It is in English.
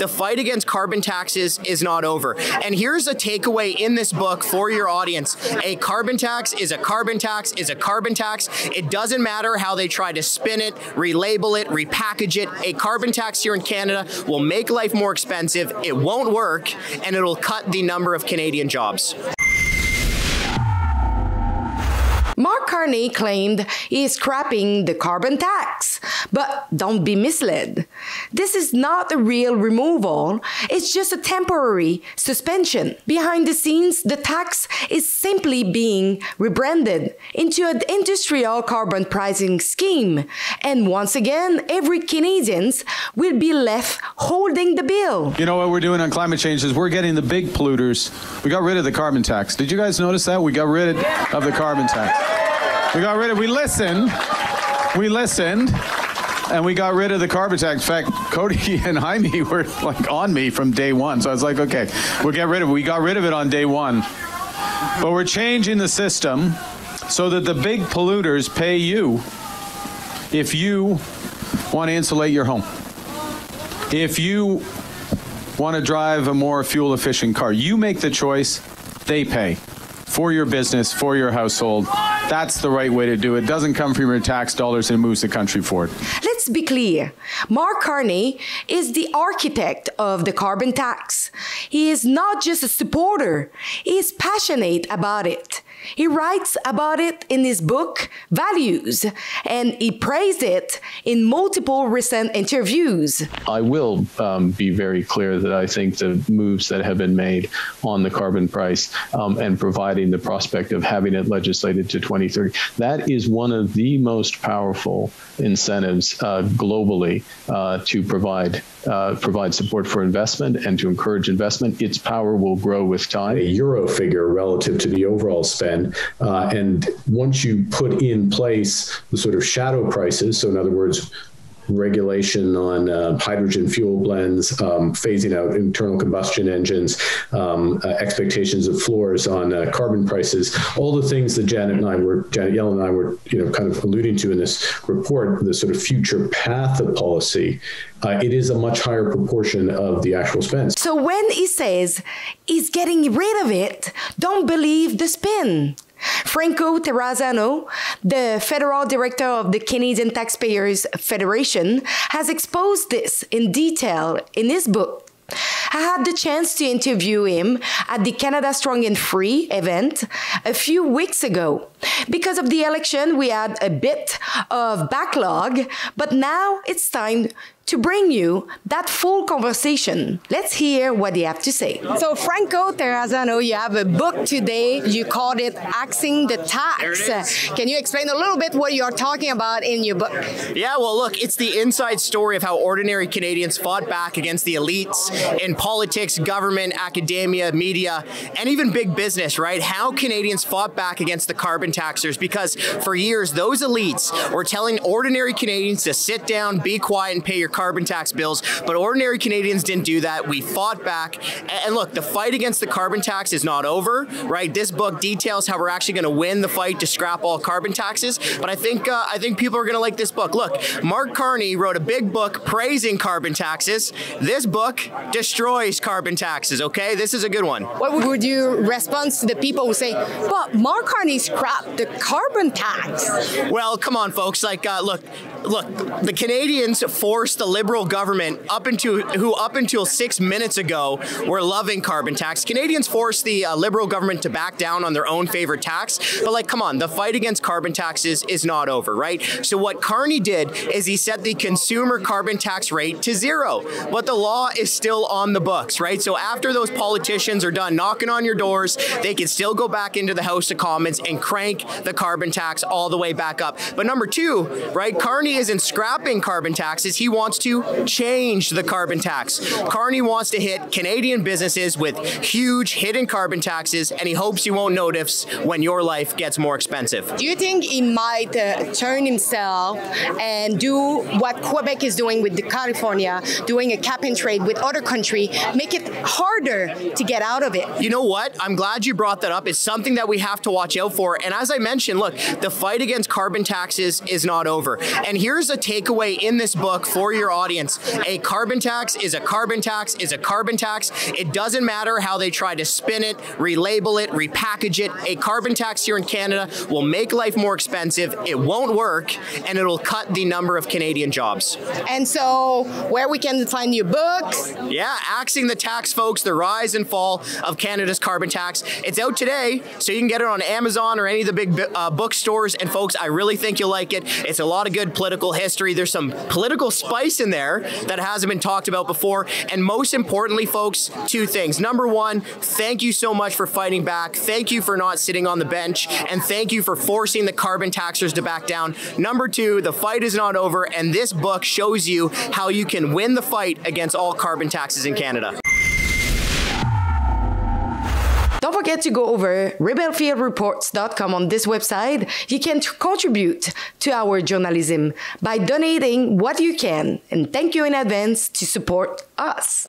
the fight against carbon taxes is not over. And here's a takeaway in this book for your audience. A carbon tax is a carbon tax is a carbon tax. It doesn't matter how they try to spin it, relabel it, repackage it. A carbon tax here in Canada will make life more expensive, it won't work, and it'll cut the number of Canadian jobs. Mark Carney claimed he is scrapping the carbon tax, but don't be misled. This is not a real removal, it's just a temporary suspension. Behind the scenes, the tax is simply being rebranded into an industrial carbon pricing scheme. And once again, every Canadian will be left holding the bill. You know what we're doing on climate change is we're getting the big polluters. We got rid of the carbon tax. Did you guys notice that? We got rid of the carbon tax. We listened, and we got rid of the carbon tax. In fact, Cody and Jaime were like on me from day one. So I was like, okay, we'll get rid of it. We got rid of it on day one. But we're changing the system so that the big polluters pay you if you want to insulate your home. If you want to drive a more fuel efficient car, you make the choice, they pay. For your business, for your household. That's the right way to do it. It doesn't come from your tax dollars and moves the country forward. Let's be clear. Mark Carney is the architect of the carbon tax. He is not just a supporter. He is passionate about it. He writes about it in his book, Values, and he praised it in multiple recent interviews. I will be very clear that I think the moves that have been made on the carbon price and providing the prospect of having it legislated to 2030, that is one of the most powerful incentives globally to provide support for investment and to encourage investment. Its power will grow with time. A euro figure relative to the overall spend. And once you put in place the sort of shadow prices, so in other words, regulation on hydrogen fuel blends, phasing out internal combustion engines, expectations of floors on carbon prices, all the things that Janet Yellen and I were, kind of alluding to in this report, the sort of future path of policy, it is a much higher proportion of the actual spend. So when he says he's getting rid of it, don't believe the spin. Franco Terrazzano, the federal director of the Canadian Taxpayers Federation, has exposed this in detail in his book. I had the chance to interview him at the Canada Strong and Free event a few weeks ago. Because of the election, we had a bit of backlog, but now it's time to bring you that full conversation. Let's hear what they have to say. So Franco Terrazzano, you have a book today. You called it Axing the Tax. Can you explain a little bit what you're talking about in your book? Yeah, well, look, it's the inside story of how ordinary Canadians fought back against the elites in politics, government, academia, media, and even big business, right? How Canadians fought back against the carbon taxers, because for years, those elites were telling ordinary Canadians to sit down, be quiet, and pay your carbon tax bills, but ordinary Canadians didn't do that. We fought back, and look, the fight against the carbon tax is not over, right? This book details how we're actually going to win the fight to scrap all carbon taxes, but I think people are going to like this book. Look, Mark Carney wrote a big book praising carbon taxes. This book destroys carbon taxes, okay? This is a good one. What would you respond to the people who say, but Mark Carney scrapped the carbon tax? Well, come on, folks. Like, look, the Canadians forced the Liberal government up until 6 minutes ago were loving carbon tax. Canadians forced the Liberal government to back down on their own favorite tax. But like, come on, the fight against carbon taxes is not over, right? So what Carney did is he set the consumer carbon tax rate to 0, but the law is still on the books, right? So after those politicians are done knocking on your doors, they can still go back into the House of Commons and crank the carbon tax all the way back up. But number two, right, Carney isn't scrapping carbon taxes. He wants to change the carbon tax. Carney wants to hit Canadian businesses with huge hidden carbon taxes, and he hopes you won't notice when your life gets more expensive. Do you think he might turn himself and do what Quebec is doing with California, doing a cap and trade with other countries, make it harder to get out of it? You know what? I'm glad you brought that up. It's something that we have to watch out for. And as I mentioned, look, the fight against carbon taxes is not over. And here's a takeaway in this book for your audience. A carbon tax is a carbon tax is a carbon tax. It doesn't matter how they try to spin it, relabel it, repackage it. A carbon tax here in Canada will make life more expensive. It won't work, and it'll cut the number of Canadian jobs. And so, where we can find your books? Yeah, Axing the Tax, folks, the rise and fall of Canada's carbon tax. It's out today, so you can get it on Amazon or any of the big bookstores. And folks, I really think you'll like it. It's a lot of good political history. There's some political spice in there that hasn't been talked about before. And most importantly, folks, two things. Number one, thank you so much for fighting back. Thank you for not sitting on the bench. And thank you for forcing the carbon taxers to back down. Number two, the fight is not over. And this book shows you how you can win the fight against all carbon taxes in Canada. Don't forget to go over rebelfieldreports.com. On this website. You can contribute to our journalism by donating what you can. And thank you in advance to support us.